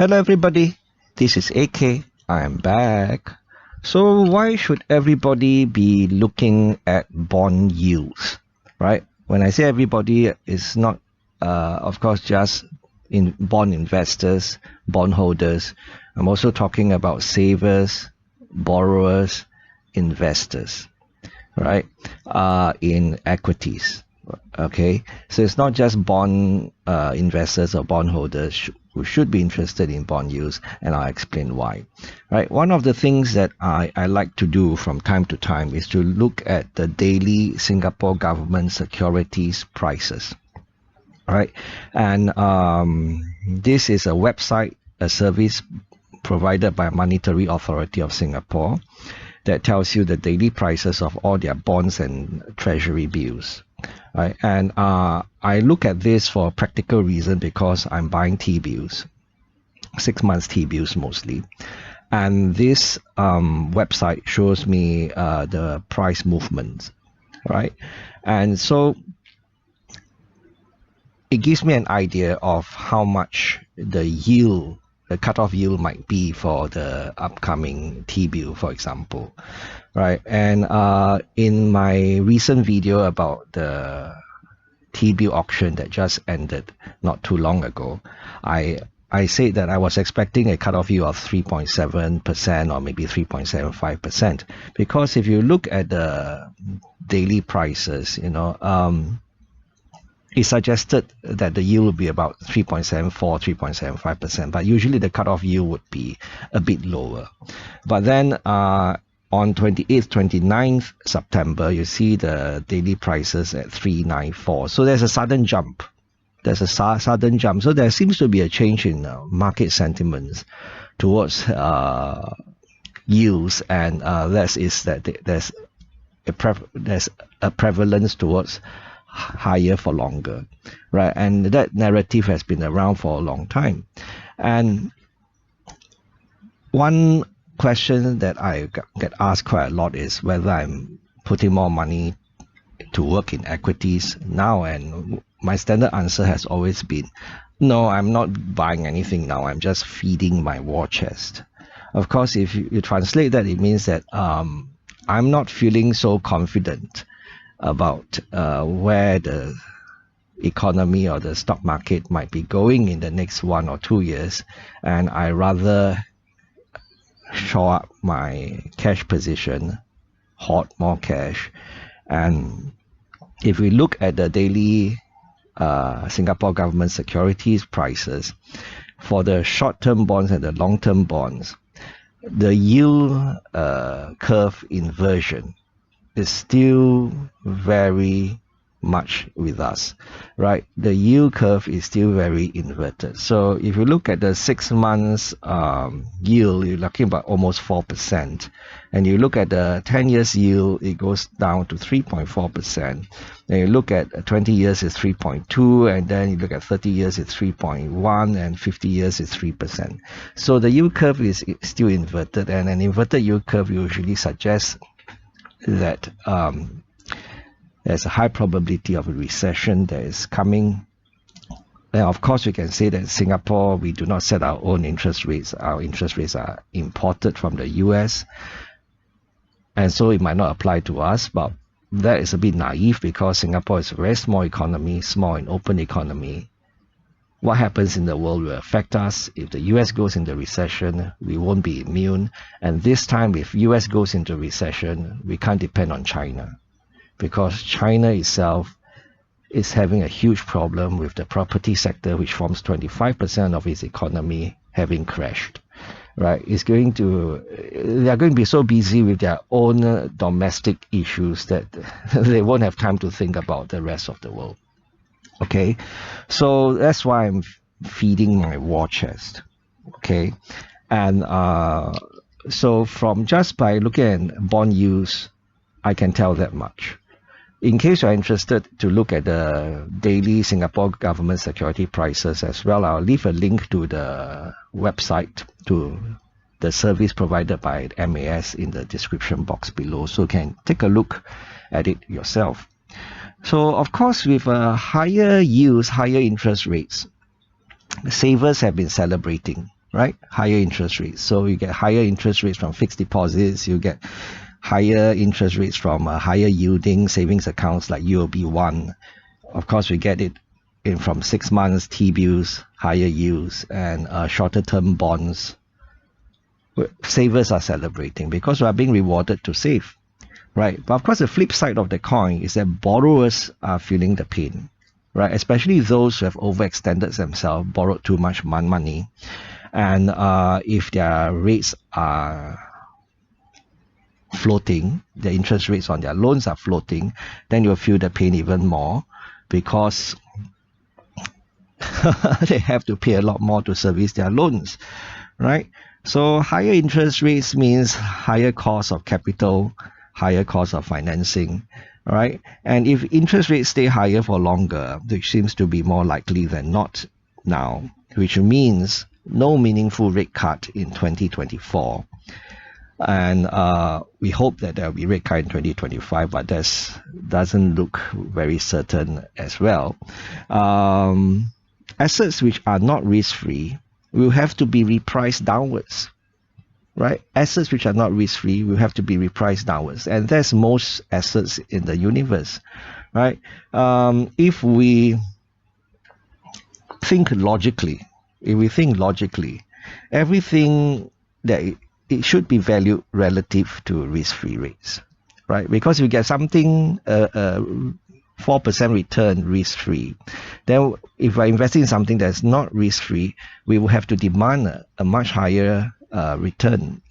Hello everybody, this is AK. I am back. So why should everybody be looking at bond yields, right? When I say everybody, it's not, of course, just in bond investors, bond holders. I'm also talking about savers, borrowers, investors, right? In equities. Okay, so it's not just bond investors or bond holders who should be interested in bond yields, and I'll explain why. Right, one of the things that I like to do from time to time is to look at the daily Singapore government securities prices. Right, and this is a website, a service provided by Monetary Authority of Singapore that tells you the daily prices of all their bonds and treasury bills. Right, and I look at this for a practical reason because I'm buying T-bills, 6 months T-bills mostly, and this website shows me the price movements, right? And so it gives me an idea of how much the yield, the cutoff yield might be for the upcoming T-bill, for example, right? And in my recent video about the T-bill auction that just ended not too long ago, I said that I was expecting a cutoff yield of 3.7% or maybe 3.75%, because if you look at the daily prices, it suggested that the yield would be about 3.74, 3.75%, but usually the cutoff yield would be a bit lower. But then on 28th, 29th September, you see the daily prices at 394. So there's a sudden jump. There's a sudden jump. So there seems to be a change in market sentiments towards yields, and that is that there's a prevalence towards higher for longer, right? And that narrative has been around for a long time. And one question that I get asked quite a lot is whether I'm putting more money to work in equities now, and my standard answer has always been no, I'm not buying anything now, I'm just feeding my war chest. Of course, if you translate that, it means that I'm not feeling so confident about where the economy or the stock market might be going in the next 1 or 2 years, and I rather shore up my cash position, hoard more cash. And if we look at the daily Singapore government securities prices for the short-term bonds and the long-term bonds, the yield curve inversion is still very much with us, right? The yield curve is still very inverted. So if you look at the 6 months yield, you're looking about almost 4%. And you look at the 10 years yield, it goes down to 3.4%. Then you look at 20 years, it's 3.2, and then you look at 30 years, it's 3.1, and 50 years, it's 3%. So the yield curve is still inverted, and an inverted yield curve usually suggests that there's a high probability of a recession that is coming. And of course, we can say that in Singapore, we do not set our own interest rates. Our interest rates are imported from the US. And so it might not apply to us, but that is a bit naive because Singapore is a very small economy, small and open economy. What happens in the world will affect us. If the US goes into recession, we won't be immune. And this time, if US goes into recession, we can't depend on China, because China itself is having a huge problem with the property sector, which forms 25% of its economy, having crashed. Right? They are going to be so busy with their own domestic issues that they won't have time to think about the rest of the world. Okay, so that's why I'm feeding my war chest. Okay, and so from just by looking at bond yields, I can tell that much. In case you're interested to look at the daily Singapore government security prices as well, I'll leave a link to the website, to the service provided by MAS in the description box below, so you can take a look at it yourself. So of course, with higher yields, higher interest rates, savers have been celebrating. right? Higher interest rates. So you get higher interest rates from fixed deposits, you get higher interest rates from higher yielding savings accounts like UOB1. Of course, we get it in from 6 months T-bills, higher yields, and shorter term bonds. Savers are celebrating because we are being rewarded to save, right? But of course, the flip side of the coin is that borrowers are feeling the pain, right? Especially those who have overextended themselves, borrowed too much money, and if their rates are floating, the interest rates on their loans are floating, then you'll feel the pain even more because they have to pay a lot more to service their loans, right? So higher interest rates means higher cost of capital, higher cost of financing, right? And if interest rates stay higher for longer, which seems to be more likely than not now, which means no meaningful rate cut in 2024. And we hope that there will be rate cut in 2025, but that doesn't look very certain as well. Assets which are not risk-free will have to be repriced downwards, right? Assets which are not risk-free will have to be repriced downwards, and that's most assets in the universe, right? If we think logically, everything that it should be valued relative to risk-free rates, right? Because if you get something 4% return risk-free, then if we're investing in something that's not risk-free, we will have to demand a much higher return,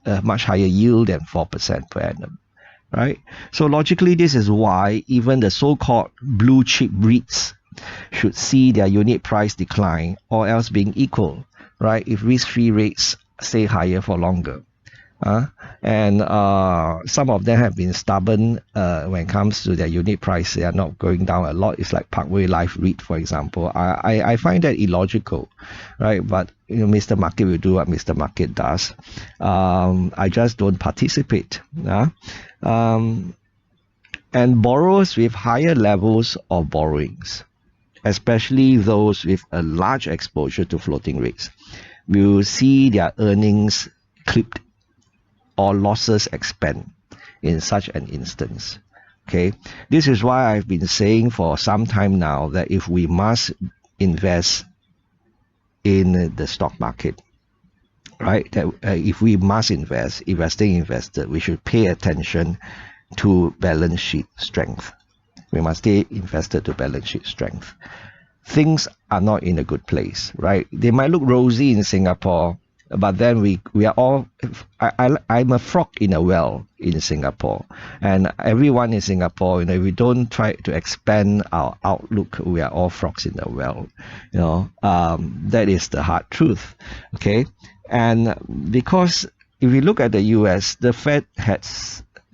a much higher yield than 4% per annum, right? So logically, this is why even the so-called blue chip REITs should see their unit price decline, or else being equal, right? If risk-free rates stay higher for longer. And some of them have been stubborn when it comes to their unit price. They are not going down a lot. It's like Parkway Life REIT, for example. I find that illogical, right? But Mr. Market will do what Mr. Market does. I just don't participate. And borrowers with higher levels of borrowings, especially those with a large exposure to floating rates, will see their earnings clipped or losses expand in such an instance. Okay, this is why I've been saying for some time now that if we must invest in the stock market, right, that if we must invested, we should pay attention to balance sheet strength. We must stay invested to balance sheet strength. Things are not in a good place, right? They might look rosy in Singapore, but then we are all, I'm a frog in a well in Singapore, and everyone in Singapore, if we don't try to expand our outlook, we are all frogs in the well. That is the hard truth. Okay, and because if we look at the US, the Fed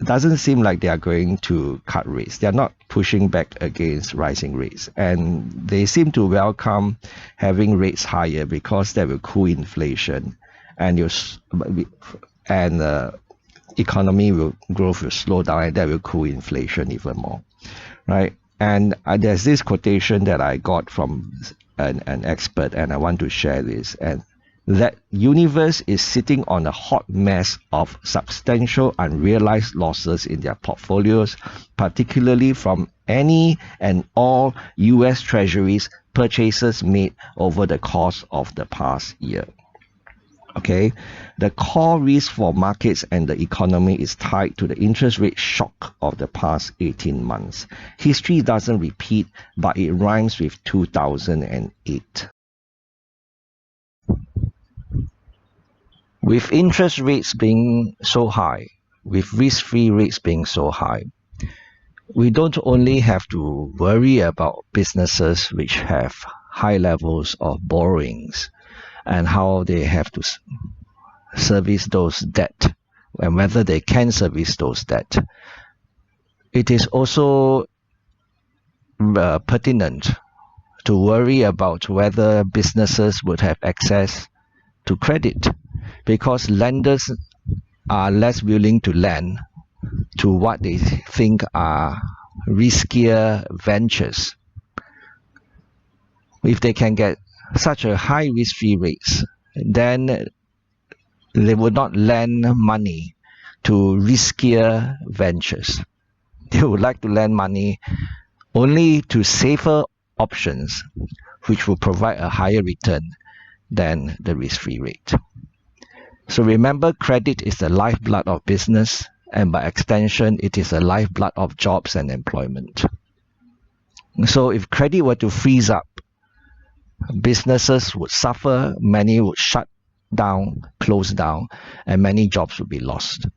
doesn't seem like they are going to cut rates. They are not pushing back against rising rates, and they seem to welcome having rates higher because that will cool inflation, and economy growth will slow down, and that will cool inflation even more, right? And there's this quotation that I got from an expert, and I want to share this. And that universe is sitting on a hot mess of substantial unrealized losses in their portfolios, particularly from any and all US Treasuries purchases made over the course of the past year. Okay, the core risk for markets and the economy is tied to the interest rate shock of the past 18 months. History doesn't repeat, but it rhymes with 2008. With interest rates being so high, with risk-free rates being so high, we don't only have to worry about businesses which have high levels of borrowings and how they have to service those debt and whether they can service those debt. It is also pertinent to worry about whether businesses would have access to credit, because lenders are less willing to lend to what they think are riskier ventures. If they can get such a high risk-free rates, then they would not lend money to riskier ventures. They would like to lend money only to safer options, which will provide a higher return than the risk-free rate. So remember, credit is the lifeblood of business, and by extension, it is the lifeblood of jobs and employment. So if credit were to freeze up, businesses would suffer, many would shut down, close down, and many jobs would be lost.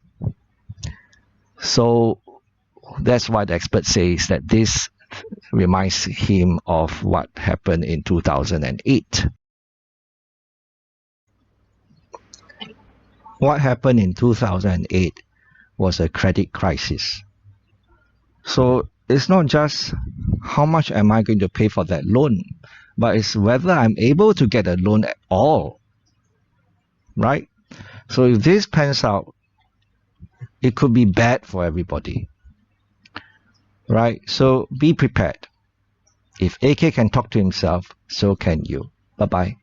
So that's why the expert says that this reminds him of what happened in 2008. What happened in 2008 was a credit crisis. So it's not just how much am I going to pay for that loan, but it's whether I'm able to get a loan at all, right? So if this pans out, it could be bad for everybody, right? So be prepared. If AK can talk to himself, so can you. Bye-bye.